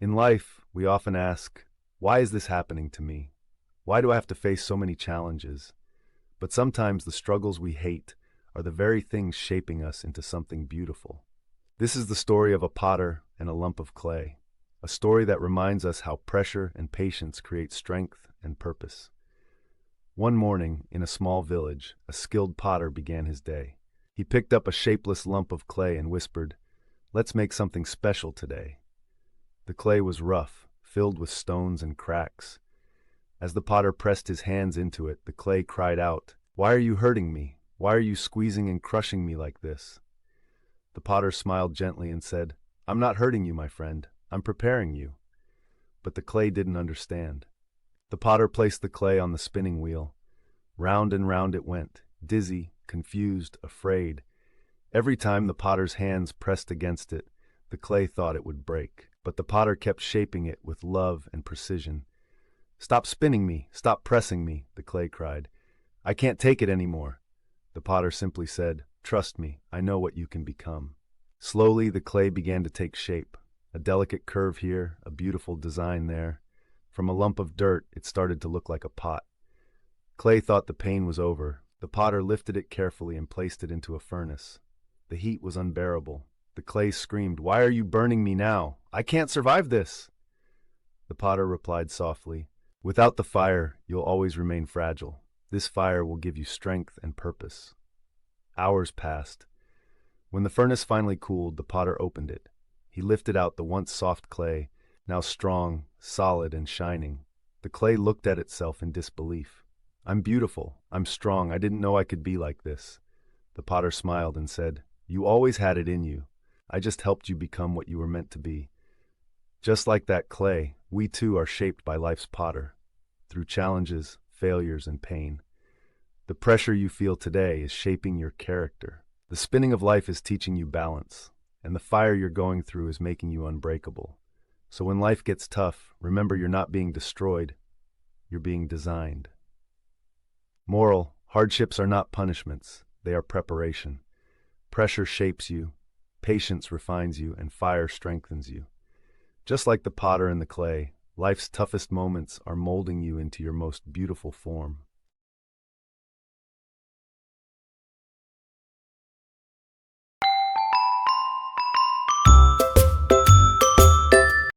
In life, we often ask, why is this happening to me? Why do I have to face so many challenges? But sometimes the struggles we hate are the very things shaping us into something beautiful. This is the story of a potter and a lump of clay, a story that reminds us how pressure and patience create strength and purpose. One morning, in a small village, a skilled potter began his day. He picked up a shapeless lump of clay and whispered, "Let's make something special today." The clay was rough, filled with stones and cracks. As the potter pressed his hands into it, the clay cried out, "Why are you hurting me? Why are you squeezing and crushing me like this?" The potter smiled gently and said, "I'm not hurting you, my friend. I'm preparing you." But the clay didn't understand. The potter placed the clay on the spinning wheel. Round and round it went, dizzy, confused, afraid. Every time the potter's hands pressed against it, the clay thought it would break. But the potter kept shaping it with love and precision. "Stop spinning me! Stop pressing me!" the clay cried. "I can't take it anymore." The potter simply said, "Trust me, I know what you can become." Slowly, the clay began to take shape. A delicate curve here, a beautiful design there. From a lump of dirt, it started to look like a pot. Clay thought the pain was over. The potter lifted it carefully and placed it into a furnace. The heat was unbearable. The clay screamed, "Why are you burning me now? I can't survive this!" The potter replied softly, "Without the fire, you'll always remain fragile. This fire will give you strength and purpose." Hours passed. When the furnace finally cooled, the potter opened it. He lifted out the once soft clay, now strong, solid, and shining. The clay looked at itself in disbelief. "I'm beautiful. I'm strong. I didn't know I could be like this." The potter smiled and said, "You always had it in you. I just helped you become what you were meant to be." Just like that clay, we too are shaped by life's potter, through challenges, failures, and pain. The pressure you feel today is shaping your character. The spinning of life is teaching you balance, and the fire you're going through is making you unbreakable. So when life gets tough, remember you're not being destroyed, you're being designed. Moral: hardships are not punishments, they are preparation. Pressure shapes you, patience refines you, and fire strengthens you. Just like the potter and the clay, life's toughest moments are molding you into your most beautiful form.